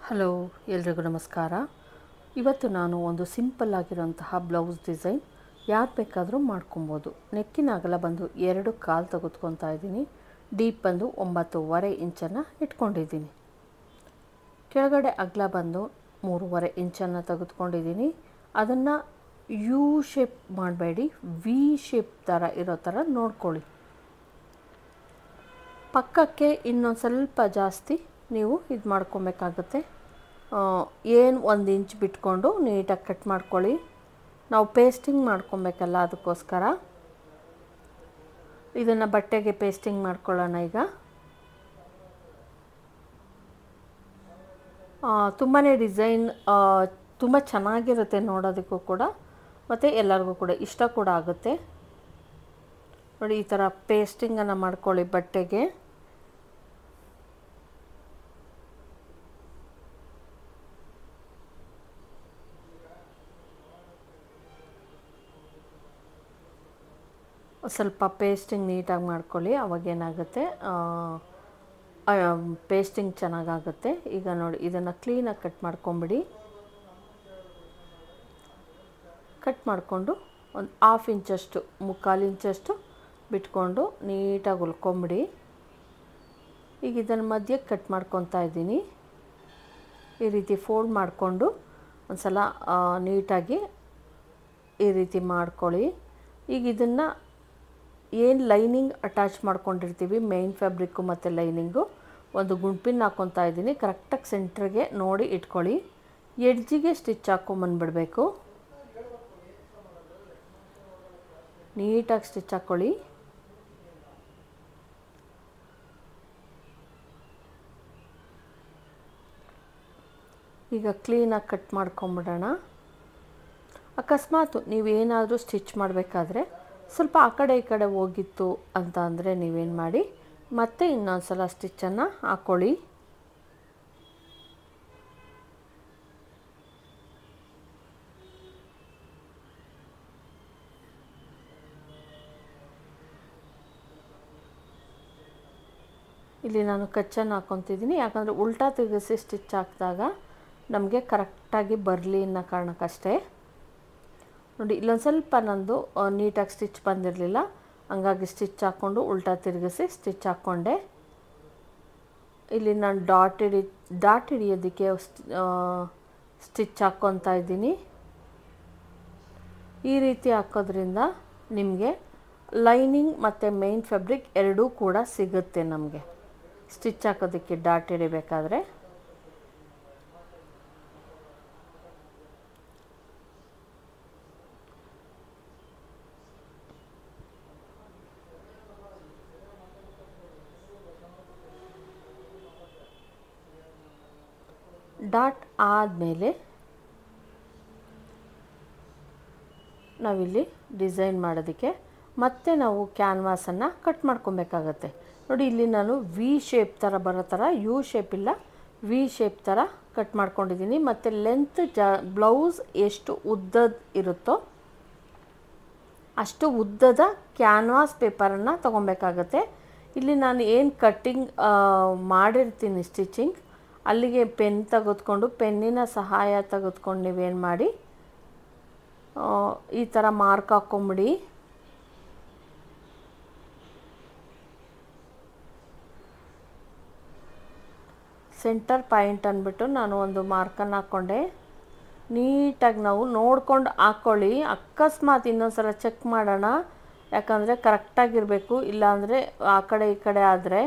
Hello, ಎಲ್ರಿಗೂ ನಮಸ್ಕಾರ. ಇವತ್ತು ನಾನು ಒಂದು ಸಿಂಪಲ್ ಆಗಿರೋಂತಹ ಬ್ಲೌಸ್ ಡಿಸೈನ್ ಯಾರು ಬೇಕಾದರೂ ಮಾಡ್ಕೊಬೋದು. ನೆಕ್ಕಿನ ಅಗಲ ಬಂದು 2.25 ತೆಗೆದುಕೊತಾ ಇದ್ದೀನಿ. ಡೀಪ್ ಬಂದು 9.5 ಇಂಚನ್ನು ಇಟ್ಕೊಂಡಿದ್ದೀನಿ. ಕೆಳಗಡೆ ಅಗಲ ಬಂದು 3.5 ಇಂಚನ್ನು ತೆಗೆದುಕೊಂಡಿದ್ದೀನಿ. ಅದನ್ನು ಯು ಶೇಪ್ ಮಾಡಬೇಡಿ, ವಿ ಶೇಪ್ ಥರ ಇರೋ ಥರ ನೋಡ್ಕೊಳ್ಳಿ. ಪಕ್ಕಕ್ಕೆ ಇನ್ನೊಂದು ಸ್ವಲ್ಪ ಜಾಸ್ತಿ ನೀವು ಇದು ಮಾಡ್ಕೊಬೇಕಾಗುತ್ತೆ. ಏನು 1 ಇಂಚ್ ಬಿಟ್ಕೊಂಡು ನೀಟಾಗಿ ಕಟ್ ಮಾಡ್ಕೊಳ್ಳಿ. ನಾವು ಪೇಸ್ಟಿಂಗ್ ಮಾಡ್ಕೊಬೇಕಲ್ಲ, ಅದಕ್ಕೋಸ್ಕರ ಇದನ್ನು ಬಟ್ಟೆಗೆ ಪೇಸ್ಟಿಂಗ್ ಮಾಡ್ಕೊಳ್ಳೋಣ. ಈಗ ತುಂಬಾ ಡಿಸೈನ್ ತುಂಬ ಚೆನ್ನಾಗಿರುತ್ತೆ ನೋಡೋದಕ್ಕೂ ಕೂಡ, ಮತ್ತು ಎಲ್ಲರಿಗೂ ಕೂಡ ಇಷ್ಟ ಕೂಡ ಆಗುತ್ತೆ. ನೋಡಿ, ಈ ಥರ ಪೇಸ್ಟಿಂಗನ್ನು ಮಾಡ್ಕೊಳ್ಳಿ ಬಟ್ಟೆಗೆ. ಸ್ವಲ್ಪ ಪೇಸ್ಟಿಂಗ್ ನೀಟಾಗಿ ಮಾಡ್ಕೊಳ್ಳಿ, ಅವಾಗೇನಾಗುತ್ತೆ ಪೇಸ್ಟಿಂಗ್ ಚೆನ್ನಾಗಾಗುತ್ತೆ. ಈಗ ನೋಡಿ, ಇದನ್ನು ಕ್ಲೀನಾಗಿ ಕಟ್ ಮಾಡ್ಕೊಂಬಿಡಿ. ಕಟ್ ಮಾಡಿಕೊಂಡು ಒಂದು 1/2 ಇಂಚಷ್ಟು, 3/4 ಇಂಚಷ್ಟು ಬಿಟ್ಕೊಂಡು ನೀಟಾಗಿ ಹೊಲ್ಕೊಂಬಿಡಿ. ಈಗ ಇದನ್ನು ಮಧ್ಯಕ್ಕೆ ಕಟ್ ಮಾಡ್ಕೊತಾ ಇದ್ದೀನಿ. ಈ ರೀತಿ ಫೋಲ್ಡ್ ಮಾಡಿಕೊಂಡು ಒಂದು ಸಲ ನೀಟಾಗಿ ಈ ರೀತಿ ಮಾಡ್ಕೊಳ್ಳಿ. ಈಗ ಇದನ್ನು ಏನು ಲೈನಿಂಗ್ ಅಟ್ಯಾಚ್ ಮಾಡ್ಕೊಂಡಿರ್ತೀವಿ, ಮೇನ್ ಫ್ಯಾಬ್ರಿಕ್ಕು ಮತ್ತು ಲೈನಿಂಗು, ಒಂದು ಗುಂಪಿನ ಹಾಕ್ಕೊತಾ ಇದ್ದೀನಿ. ಕರೆಕ್ಟಾಗಿ ಸೆಂಟ್ರಿಗೆ ನೋಡಿ ಇಟ್ಕೊಳ್ಳಿ. ಎಡ್ಜಿಗೆ ಸ್ಟಿಚ್ ಹಾಕ್ಕೊಂಬಂದ್ಬಿಡಬೇಕು. ನೀಟಾಗಿ ಸ್ಟಿಚ್ ಹಾಕ್ಕೊಳ್ಳಿ. ಈಗ ಕ್ಲೀನಾಗಿ ಕಟ್ ಮಾಡ್ಕೊಂಬಿಡೋಣ. ಅಕಸ್ಮಾತ್ ನೀವೇನಾದರೂ ಸ್ಟಿಚ್ ಮಾಡಬೇಕಾದ್ರೆ ಸ್ವಲ್ಪ ಆ ಕಡೆ ಈ ಕಡೆ ಹೋಗಿತ್ತು ಅಂತ ಅಂದರೆ ನೀವೇನು ಮಾಡಿ, ಮತ್ತೆ ಇನ್ನೊಂದು ಸಲ ಸ್ಟಿಚ್ಚನ್ನು ಹಾಕ್ಕೊಳ್ಳಿ. ಇಲ್ಲಿ ನಾನು ಕಚ್ಚನ್ನು ಹಾಕ್ಕೊತಿದ್ದೀನಿ, ಯಾಕಂದರೆ ಉಲ್ಟಾ ತಿರುಗಿಸಿ ಸ್ಟಿಚ್ ಹಾಕಿದಾಗ ನಮಗೆ ಕರೆಕ್ಟಾಗಿ ಬರಲಿ ಅನ್ನೋ ಕಾರಣಕ್ಕಷ್ಟೇ. ನೋಡಿ, ಇಲ್ಲೊಂದು ಸ್ವಲ್ಪ ನಂದು ನೀಟಾಗಿ ಸ್ಟಿಚ್ ಬಂದಿರಲಿಲ್ಲ, ಹಂಗಾಗಿ ಸ್ಟಿಚ್ ಹಾಕ್ಕೊಂಡು ಉಲ್ಟಾ ತಿರುಗಿಸಿ ಸ್ಟಿಚ್ ಹಾಕ್ಕೊಂಡೆ. ಇಲ್ಲಿ ನಾನು ಡಾಟ್ ಹಿಡಿಯೋದಕ್ಕೆ ಸ್ಟಿಚ್ ಹಾಕ್ಕೊತಾ ಇದ್ದೀನಿ. ಈ ರೀತಿ ಹಾಕೋದ್ರಿಂದ ನಿಮಗೆ ಲೈನಿಂಗ್ ಮತ್ತು ಮೇನ್ ಫ್ಯಾಬ್ರಿಕ್ ಎರಡೂ ಕೂಡ ಸಿಗುತ್ತೆ. ನಮಗೆ ಸ್ಟಿಚ್ ಹಾಕೋದಕ್ಕೆ ಡಾಟ್ ಹಿಡಿಬೇಕಾದ್ರೆ ಡಾಟ್ ಆದಮೇಲೆ ನಾವಿಲ್ಲಿ ಡಿಸೈನ್ ಮಾಡೋದಕ್ಕೆ ಮತ್ತೆ ನಾವು ಕ್ಯಾನ್ವಾಸನ್ನು ಕಟ್ ಮಾಡ್ಕೊಬೇಕಾಗತ್ತೆ. ನೋಡಿ, ಇಲ್ಲಿ ನಾನು ವಿ ಶೇಪ್ ಥರ ಬರೋ ಥರ, ಯು ಶೇಪ್ ಇಲ್ಲ, ವಿ ಶೇಪ್ ಥರ ಕಟ್ ಮಾಡ್ಕೊಂಡಿದ್ದೀನಿ. ಮತ್ತು ಲೆಂತ್ ಬ್ಲೌಸ್ ಎಷ್ಟು ಉದ್ದದ ಇರುತ್ತೋ ಅಷ್ಟು ಉದ್ದದ ಕ್ಯಾನ್ವಾಸ್ ಪೇಪರನ್ನು ತೊಗೊಬೇಕಾಗತ್ತೆ. ಇಲ್ಲಿ ನಾನು ಏನು ಕಟ್ಟಿಂಗ್ ಮಾಡಿರ್ತೀನಿ ಸ್ಟಿಚಿಂಗ್, ಅಲ್ಲಿಗೆ ಪೆನ್ ತೆಗೆದುಕೊಂಡು, ಪೆನ್ನಿನ ಸಹಾಯ ತೆಗೆದುಕೊಂಡು ನೀವೇನು ಮಾಡಿ ಈ ಥರ ಮಾರ್ಕ್ ಹಾಕ್ಕೊಂಬಿಡಿ. ಸೆಂಟರ್ ಪಾಯಿಂಟ್ ಅಂದ್ಬಿಟ್ಟು ನಾನು ಒಂದು ಮಾರ್ಕನ್ನು ಹಾಕ್ಕೊಂಡೆ. ನೀಟಾಗಿ ನಾವು ನೋಡ್ಕೊಂಡು ಹಾಕ್ಕೊಳ್ಳಿ. ಅಕಸ್ಮಾತ್ ಇನ್ನೊಂದು ಸಲ ಚೆಕ್ ಮಾಡೋಣ, ಯಾಕಂದರೆ ಕರೆಕ್ಟಾಗಿರಬೇಕು. ಇಲ್ಲಾಂದರೆ ಆ ಕಡೆ ಈ ಕಡೆ ಆದರೆ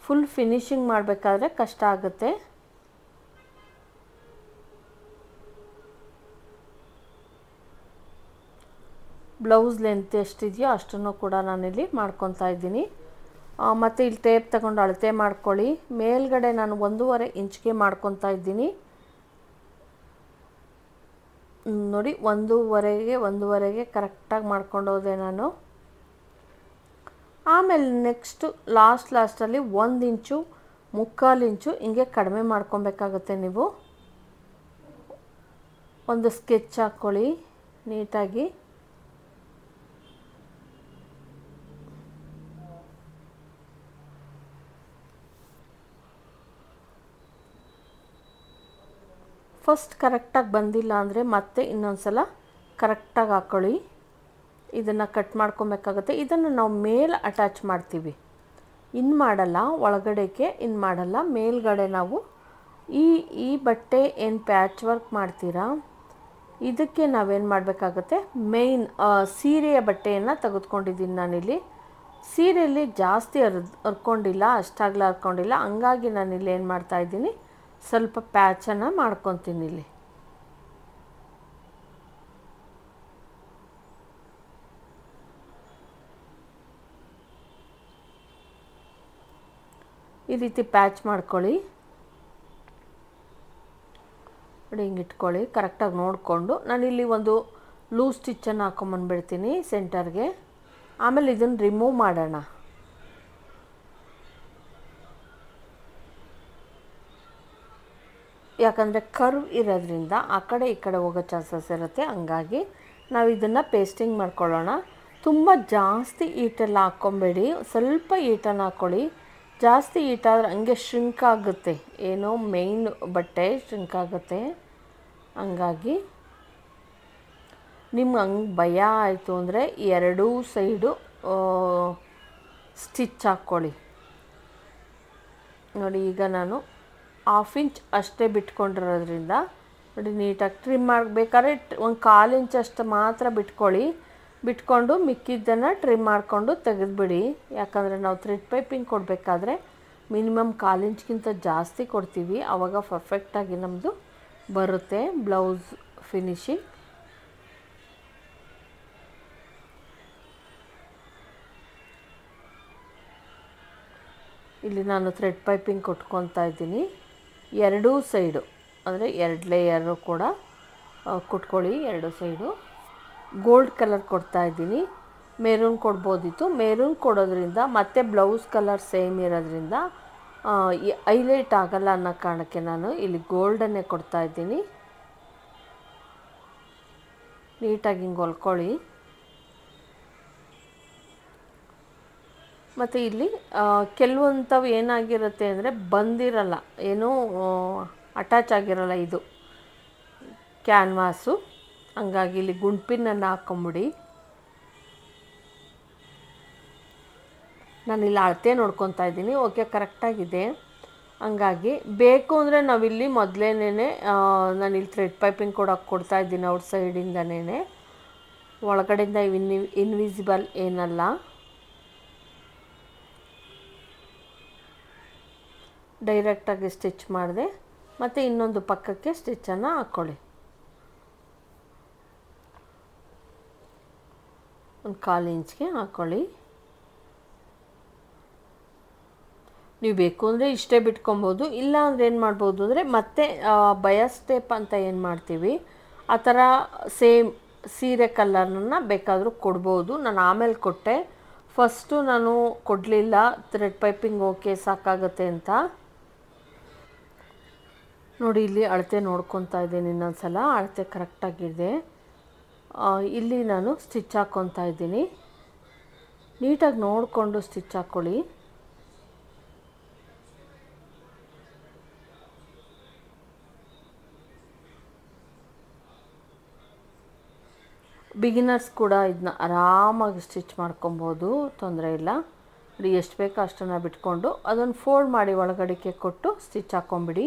ಫುಲ್ ಫಿನಿಶಿಂಗ್ ಮಾಡಬೇಕಾದ್ರೆ ಕಷ್ಟ ಆಗುತ್ತೆ. ಬ್ಲೌಸ್ ಲೆಂತ್ ಎಷ್ಟಿದೆಯೋ ಅಷ್ಟನ್ನು ಕೂಡ ನಾನಿಲ್ಲಿ ಮಾಡ್ಕೊತಾ ಇದ್ದೀನಿ. ಮತ್ತು ಇಲ್ಲಿ ಟೇಪ್ ತಗೊಂಡು ಅಳತೆ ಮಾಡ್ಕೊಳ್ಳಿ. ಮೇಲ್ಗಡೆ ನಾನು 1.5 ಇಂಚ್ಗೆ ಮಾಡ್ಕೊತಾ ಇದ್ದೀನಿ. ನೋಡಿ, 1.5ಗೆ ಕರೆಕ್ಟಾಗಿ ಮಾಡ್ಕೊಂಡು ಹೋದೆ ನಾನು. ಆಮೇಲೆ ನೆಕ್ಸ್ಟು ಲಾಸ್ಟಲ್ಲಿ 1 ಇಂಚು, 3/4 ಇಂಚು ಹಿಂಗೆ ಕಡಿಮೆ ಮಾಡ್ಕೊಬೇಕಾಗುತ್ತೆ. ನೀವು ಒಂದು ಸ್ಕೆಚ್ ಹಾಕ್ಕೊಳ್ಳಿ ನೀಟಾಗಿ. ಫಸ್ಟ್ ಕರೆಕ್ಟಾಗಿ ಬಂದಿಲ್ಲ ಅಂದರೆ ಮತ್ತೆ ಇನ್ನೊಂದು ಸಲ ಕರೆಕ್ಟಾಗಿ ಹಾಕ್ಕೊಳ್ಳಿ. ಇದನ್ನು ಕಟ್ ಮಾಡ್ಕೊಬೇಕಾಗುತ್ತೆ. ಇದನ್ನು ನಾವು ಮೇಲೆ ಅಟ್ಯಾಚ್ ಮಾಡ್ತೀವಿ, ಇನ್ನು ಮಾಡಲ್ಲ, ಒಳಗಡೆಗೆ ಇನ್ನು ಮಾಡಲ್ಲ. ಮೇಲ್ಗಡೆ ನಾವು ಈ ಬಟ್ಟೆ ಏನು ಪ್ಯಾಚ್ ವರ್ಕ್ ಮಾಡ್ತೀರಾ ಇದಕ್ಕೆ ನಾವೇನು ಮಾಡಬೇಕಾಗತ್ತೆ, ಮೇಯ್ನ್ ಸೀರೆಯ ಬಟ್ಟೆಯನ್ನು ತೆಗೆದುಕೊಂಡಿದ್ದೀನಿ ನಾನಿಲ್ಲಿ. ಸೀರೆಯಲ್ಲಿ ಜಾಸ್ತಿ ಹರ್ಕೊಂಡಿಲ್ಲ, ಅಷ್ಟಾಗಲ ಹರ್ಕೊಂಡಿಲ್ಲ. ಹಂಗಾಗಿ ನಾನಿಲ್ಲಿ ಏನು ಮಾಡ್ತಾಯಿದ್ದೀನಿ, ಸ್ವಲ್ಪ ಪ್ಯಾಚನ್ನು ಮಾಡ್ಕೊತೀನಿ ಇಲ್ಲಿ. ಈ ರೀತಿ ಪ್ಯಾಚ್ ಮಾಡ್ಕೊಳ್ಳಿ. ನೋಡಿ ಹಿಂಗೆ ಇಟ್ಕೊಳ್ಳಿ, ಕರೆಕ್ಟಾಗಿ ನೋಡಿಕೊಂಡು. ನಾನಿಲ್ಲಿ ಒಂದು ಲೂಸ್ ಸ್ಟಿಚ್ಚನ್ನು ಹಾಕೊಂಬಂದ್ಬಿಡ್ತೀನಿ ಸೆಂಟರ್ಗೆ. ಆಮೇಲೆ ಇದನ್ನು ರಿಮೂವ್ ಮಾಡೋಣ. ಯಾಕಂದರೆ ಕರ್ವ್ ಇರೋದ್ರಿಂದ ಆ ಕಡೆ ಈ ಕಡೆ ಹೋಗೋ ಚಾನ್ಸಸ್ ಇರುತ್ತೆ. ಹಂಗಾಗಿ ನಾವು ಇದನ್ನು ಪೇಸ್ಟಿಂಗ್ ಮಾಡ್ಕೊಳ್ಳೋಣ. ತುಂಬ ಜಾಸ್ತಿ ಈಟೆಲ್ಲ ಹಾಕ್ಕೊಬೇಡಿ, ಸ್ವಲ್ಪ ಈಟನ್ನು ಹಾಕ್ಕೊಳ್ಳಿ. ಜಾಸ್ತಿ ಈಟಾದರೆ ಹಂಗೆ ಶ್ರಿಂಕ್ ಆಗುತ್ತೆ, ಏನೋ ಮೇಯ್ನ್ ಬಟ್ಟೆ ಶ್ರಿಂಕ್ ಆಗುತ್ತೆ. ಹಂಗಾಗಿ ನಿಮ್ಗೆ ಹಂಗೆ ಭಯ ಆಯಿತು ಅಂದರೆ ಎರಡೂ ಸೈಡು ಸ್ಟಿಚ್ ಹಾಕ್ಕೊಳ್ಳಿ. ನೋಡಿ ಈಗ ನಾನು 1/2 ಇಂಚ್ ಅಷ್ಟೇ ಬಿಟ್ಕೊಂಡಿರೋದ್ರಿಂದ ನೋಡಿ ನೀಟಾಗಿ ಟ್ರಿಮ್ ಮಾಡಬೇಕಾದ್ರೆ ಒಂದು 1/4 ಇಂಚ್ ಅಷ್ಟು ಮಾತ್ರ ಬಿಟ್ಕೊಂಡು ಮಿಕ್ಕಿದ್ದನ್ನು ಟ್ರಿಮ್ ಮಾಡಿಕೊಂಡು ತೆಗೆದುಬಿಡಿ. ಯಾಕಂದರೆ ನಾವು ಥ್ರೆಡ್ ಪೈಪಿಂಗ್ ಕೊಡಬೇಕಾದ್ರೆ ಮಿನಿಮಮ್ 1/4 ಇಂಚ್ಗಿಂತ ಜಾಸ್ತಿ ಕೊಡ್ತೀವಿ, ಆವಾಗ ಪರ್ಫೆಕ್ಟಾಗಿ ನಮ್ಮದು ಬರುತ್ತೆ ಬ್ಲೌಸ್ ಫಿನಿಶಿಂಗ್. ಇಲ್ಲಿ ನಾನು ಥ್ರೆಡ್ ಪೈಪಿಂಗ್ ಕೊಟ್ಕೊತಾ ಇದ್ದೀನಿ. ಎರಡೂ ಸೈಡು ಅಂದರೆ 2 ಲೇಯರು ಕೂಡ ಕುಟ್ಕೊಳ್ಳಿ. ಎರಡು ಸೈಡು ಗೋಲ್ಡ್ ಕಲರ್ ಕೊಡ್ತಾಯಿದ್ದೀನಿ. ಮೆರೂನ್ ಕೊಡ್ಬೋದಿತ್ತು, ಮೆರೂನ್ ಕೊಡೋದ್ರಿಂದ ಮತ್ತು ಬ್ಲೌಸ್ ಕಲರ್ ಸೇಮ್ ಇರೋದ್ರಿಂದ ಹೈಲೈಟ್ ಆಗಲ್ಲ ಅನ್ನೋ ಕಾರಣಕ್ಕೆ ನಾನು ಇಲ್ಲಿ ಗೋಲ್ಡನ್ನೇ ಕೊಡ್ತಾಯಿದ್ದೀನಿ. ನೀಟಾಗಿ ಹಿಂಗೆ ಹೊಲ್ಕೊಳ್ಳಿ. ಮತ್ತು ಇಲ್ಲಿ ಕೆಲವೊಂಥವು ಏನಾಗಿರುತ್ತೆ ಅಂದರೆ ಬಂದಿರಲ್ಲ, ಏನೂ ಅಟ್ಯಾಚ್ ಆಗಿರಲ್ಲ ಇದು ಕ್ಯಾನ್ವಾಸು. ಹಂಗಾಗಿ ಇಲ್ಲಿ ಗುಂಡ್ಪಿನನ್ನು ಹಾಕ್ಕೊಂಬಿಡಿ. ನಾನಿಲ್ಲಿ ಅಳತೆ ನೋಡ್ಕೊತಾ ಇದ್ದೀನಿ. ಓಕೆ, ಕರೆಕ್ಟಾಗಿದೆ. ಹಂಗಾಗಿ ಬೇಕು ಅಂದರೆ ನಾವಿಲ್ಲಿ ಮೊದಲೇನೇ ನಾನಿಲ್ಲಿ ಥ್ರೆಡ್ ಪೈಪಿಂಗ್ ಕೊಡ್ತಾಯಿದ್ದೀನಿ ಔಟ್ ಸೈಡಿಂದನೇ, ಒಳಗಡೆಯಿಂದ ಇನ್ವಿಸಿಬಲ್ ಏನಲ್ಲ. ಡೈರೆಕ್ಟಾಗಿ ಸ್ಟಿಚ್ ಮಾಡಿದೆ. ಮತ್ತು ಇನ್ನೊಂದು ಪಕ್ಕಕ್ಕೆ ಸ್ಟಿಚ್ಚನ್ನು ಹಾಕ್ಕೊಳ್ಳಿ. ಒಂದು 1/4 ಇಂಚ್ಗೆ ಹಾಕ್ಕೊಳ್ಳಿ. ನೀವು ಬೇಕು ಅಂದರೆ ಇಷ್ಟೇ ಬಿಟ್ಕೊಬೋದು, ಇಲ್ಲ ಅಂದರೆ ಏನು ಮಾಡ್ಬೋದು ಅಂದರೆ ಮತ್ತೆ ಬಯಾಸ್ ಟೇಪ್ ಅಂತ ಏನು ಮಾಡ್ತೀವಿ ಆ ಥರ ಸೇಮ್ ಸೀರೆ ಕಲರ್ನ ಬೇಕಾದರೂ ಕೊಡ್ಬೋದು. ನಾನು ಆಮೇಲೆ ಕೊಟ್ಟೆ, ಫಸ್ಟು ನಾನು ಕೊಡಲಿಲ್ಲ, ಥ್ರೆಡ್ ಪೈಪಿಂಗ್ ಓಕೆ ಸಾಕಾಗುತ್ತೆ ಅಂತ. ನೋಡಿ ಇಲ್ಲಿ ಅಳತೆ ನೋಡ್ಕೊತಾ ಇದ್ದೀನಿ, ಇನ್ನೊಂದು ಸಲ ಅಳತೆ ಕರೆಕ್ಟಾಗಿದೆ. ಇಲ್ಲಿ ನಾನು ಸ್ಟಿಚ್ ಹಾಕ್ಕೊತಾ ಇದ್ದೀನಿ. ನೀಟಾಗಿ ನೋಡಿಕೊಂಡು ಸ್ಟಿಚ್ ಹಾಕ್ಕೊಳ್ಳಿ. ಬಿಗಿನರ್ಸ್ ಕೂಡ ಇದನ್ನ ಆರಾಮಾಗಿ ಸ್ಟಿಚ್ ಮಾಡ್ಕೊಬೋದು, ತೊಂದರೆ ಇಲ್ಲ. ಎಷ್ಟು ಬೇಕೋ ಅಷ್ಟನ್ನು ಬಿಟ್ಕೊಂಡು ಅದನ್ನು ಫೋಲ್ಡ್ ಮಾಡಿ ಒಳಗಡೆಗೆ ಕೊಟ್ಟು ಸ್ಟಿಚ್ ಹಾಕ್ಕೊಂಬಿಡಿ.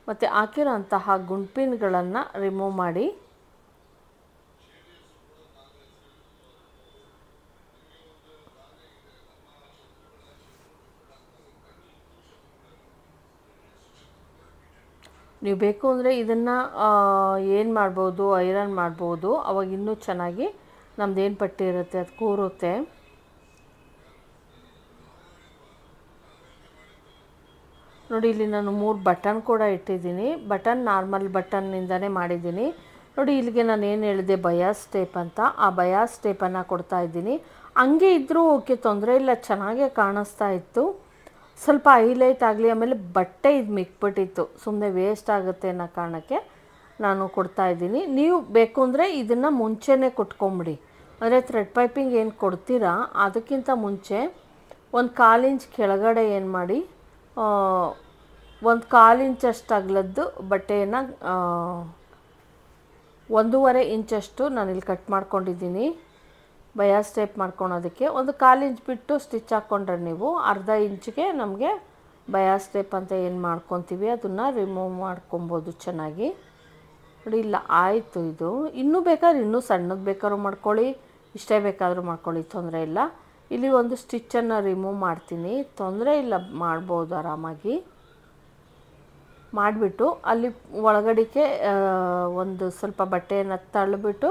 ಮತ್ತು ಹಾಕಿರೋ ಅಂತಹ ಗುಂಡ್ಪಿನ್ಗಳನ್ನು ರಿಮೂವ್ ಮಾಡಿ. ನೀವು ಬೇಕು ಅಂದರೆ ಇದನ್ನು ಏನು ಮಾಡ್ಬೋದು, ಐರನ್ ಮಾಡ್ಬೋದು, ಅವಾಗ ಇನ್ನೂ ಚೆನ್ನಾಗಿ ನಮ್ಮದೇನು ಪಟ್ಟಿ ಇರುತ್ತೆ ಅದು ಕೂರುತ್ತೆ. ನೋಡಿ ಇಲ್ಲಿ ನಾನು 3 ಬಟನ್ ಕೂಡ ಇಟ್ಟಿದ್ದೀನಿ. ಬಟನ್ ನಾರ್ಮಲ್ ಬಟನ್ನಿಂದನೇ ಮಾಡಿದ್ದೀನಿ. ನೋಡಿ ಇಲ್ಲಿಗೆ ನಾನು ಏನು ಹೇಳಿದೆ ಬಯಾಸ್ ಟೇಪ್ ಅಂತ, ಆ ಬಯಾಸ್ ಟೇಪನ್ನು ಕೊಡ್ತಾ ಇದ್ದೀನಿ. ಹಂಗೆ ಇದ್ದರೂ ಓಕೆ, ತೊಂದರೆ ಇಲ್ಲ, ಚೆನ್ನಾಗೇ ಕಾಣಿಸ್ತಾ ಇತ್ತು. ಸ್ವಲ್ಪ ಹೈಲೈಟ್ ಆಗಲಿ, ಆಮೇಲೆ ಬಟ್ಟೆ ಇದು ಮಿಕ್ಬಿಟ್ಟಿತ್ತು, ಸುಮ್ಮನೆ ವೇಸ್ಟ್ ಆಗುತ್ತೆ ಅನ್ನೋ ಕಾರಣಕ್ಕೆ ನಾನು ಕೊಡ್ತಾಯಿದ್ದೀನಿ. ನೀವು ಬೇಕು ಅಂದರೆ ಇದನ್ನು ಮುಂಚೆನೇ ಕೊಟ್ಕೊಂಬಿಡಿ. ಅಂದರೆ ಥ್ರೆಡ್ ಪೈಪಿಂಗ್ ಏನು ಕೊಡ್ತೀರಾ ಅದಕ್ಕಿಂತ ಮುಂಚೆ ಒಂದು 1/4 ಇಂಚ್ ಕೆಳಗಡೆ ಏನು ಮಾಡಿ 1/4 ಇಂಚಷ್ಟು ಅಗಲದ್ದು ಬಟ್ಟೆಯನ್ನು 1.5 ಇಂಚಷ್ಟು ನಾನಿಲ್ಲಿ ಕಟ್ ಮಾಡ್ಕೊಂಡಿದ್ದೀನಿ. ಬಯಾಸ್ ಟೇಪ್ ಮಾಡ್ಕೊಳೋದಕ್ಕೆ 1/4 ಇಂಚ್ ಬಿಟ್ಟು ಸ್ಟಿಚ್ ಹಾಕ್ಕೊಂಡ್ರೆ ನೀವು ಅರ್ಧ ಇಂಚಿಗೆ ನಮಗೆ ಬಯಾಸ್ ಟೇಪ್ ಅಂತ ಏನು ಮಾಡ್ಕೊತೀವಿ ಅದನ್ನು ರಿಮೂವ್ ಮಾಡ್ಕೊಬೋದು ಚೆನ್ನಾಗಿ. ನೋಡಿ ಇಲ್ಲ ಆಯಿತು. ಇದು ಇನ್ನೂ ಬೇಕಾದ್ರೆ ಇನ್ನೂ ಸಣ್ಣದು ಬೇಕಾದ್ರೂ ಮಾಡ್ಕೊಳ್ಳಿ, ಇಷ್ಟೇ ಬೇಕಾದರೂ ಮಾಡ್ಕೊಳ್ಳಿ, ತೊಂದರೆ ಇಲ್ಲ. ಇಲ್ಲಿ ಒಂದು ಸ್ಟಿಚ್ಚನ್ನು ರಿಮೂವ್ ಮಾಡ್ತೀನಿ, ತೊಂದರೆ ಇಲ್ಲ, ಮಾಡ್ಬೋದು ಆರಾಮಾಗಿ. ಮಾಡಿಬಿಟ್ಟು ಅಲ್ಲಿ ಒಳಗಡೆಗೆ ಒಂದು ಸ್ವಲ್ಪ ಬಟ್ಟೆಯನ್ನು ತಳ್ಳಿಬಿಟ್ಟು,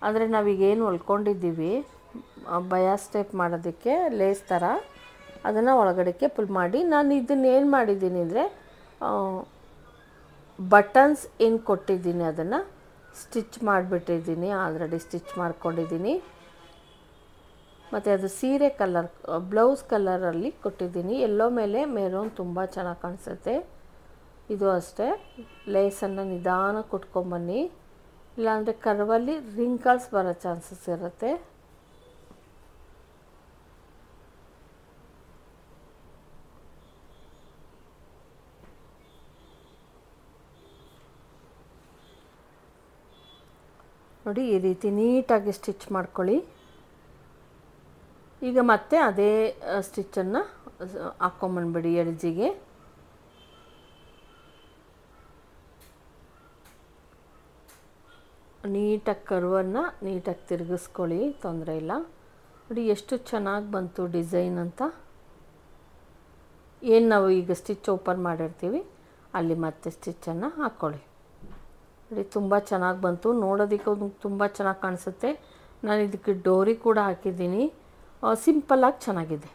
ಅಂದರೆ ನಾವೀಗೇನು ಹೊಲ್ಕೊಂಡಿದ್ದೀವಿ ಬಯಾಸ್ ಟೇಪ್ ಮಾಡೋದಕ್ಕೆ ಲೇಸ್ ಥರ, ಅದನ್ನು ಒಳಗಡೆಗೆ ಪುಲ್ ಮಾಡಿ, ನಾನು ಇದನ್ನೇನು ಮಾಡಿದ್ದೀನಿ ಅಂದರೆ ಬಟನ್ಸ್ ಏನು ಕೊಟ್ಟಿದ್ದೀನಿ ಅದನ್ನು ಸ್ಟಿಚ್ ಮಾಡಿಬಿಟ್ಟಿದ್ದೀನಿ, ಆಲ್ರೆಡಿ ಸ್ಟಿಚ್ ಮಾಡ್ಕೊಂಡಿದ್ದೀನಿ. ಮತ್ತು ಅದು ಸೀರೆ ಕಲರ್ ಬ್ಲೌಸ್ ಕಲರಲ್ಲಿ ಕೊಟ್ಟಿದ್ದೀನಿ. ಎಲ್ಲೋ ಮೇಲೆ ಮೆರೂನ್ ತುಂಬ ಚೆನ್ನಾಗಿ ಕಾಣಿಸುತ್ತೆ. ಇದು ಅಷ್ಟೇ, ಲೇಸನ್ನು ನಿಧಾನ ಕೊಟ್ಕೊಂಬನ್ನಿ, ಇಲ್ಲಾಂದರೆ ಕರ್ವಲ್ಲಿ ರಿಂಕಲ್ಸ್ ಬರೋ ಚಾನ್ಸಸ್ ಇರುತ್ತೆ. ನೋಡಿ ಈ ರೀತಿ ನೀಟಾಗಿ ಸ್ಟಿಚ್ ಮಾಡ್ಕೊಳ್ಳಿ. ಈಗ ಮತ್ತೆ ಅದೇ ಸ್ಟಿಚ್ಚನ್ನು ಹಾಕ್ಕೊಂಬಂದ್ಬಿಡಿ ಎಡ್ಜಿಗೆ. ನೀಟಾಗಿ ಕರ್ವನ್ನು ನೀಟಾಗಿ ತಿರುಗಿಸ್ಕೊಳ್ಳಿ, ತೊಂದರೆ ಇಲ್ಲ. ನೋಡಿ ಎಷ್ಟು ಚೆನ್ನಾಗಿ ಬಂತು ಡಿಸೈನ್ ಅಂತ. ಏನು ನಾವು ಈಗ ಸ್ಟಿಚ್ ಓಪನ್ ಮಾಡಿರ್ತೀವಿ ಅಲ್ಲಿ ಮತ್ತೆ ಸ್ಟಿಚ್ಚನ್ನು ಹಾಕ್ಕೊಳ್ಳಿ. ನೋಡಿ ತುಂಬ ಚೆನ್ನಾಗಿ ಬಂತು, ನೋಡೋದಕ್ಕೆ ತುಂಬ ಚೆನ್ನಾಗಿ ಕಾಣಿಸುತ್ತೆ. ನಾನು ಇದಕ್ಕೆ ಡೋರಿ ಕೂಡ ಹಾಕಿದ್ದೀನಿ, ಸಿಂಪಲ್ಲಾಗಿ ಚೆನ್ನಾಗಿದೆ.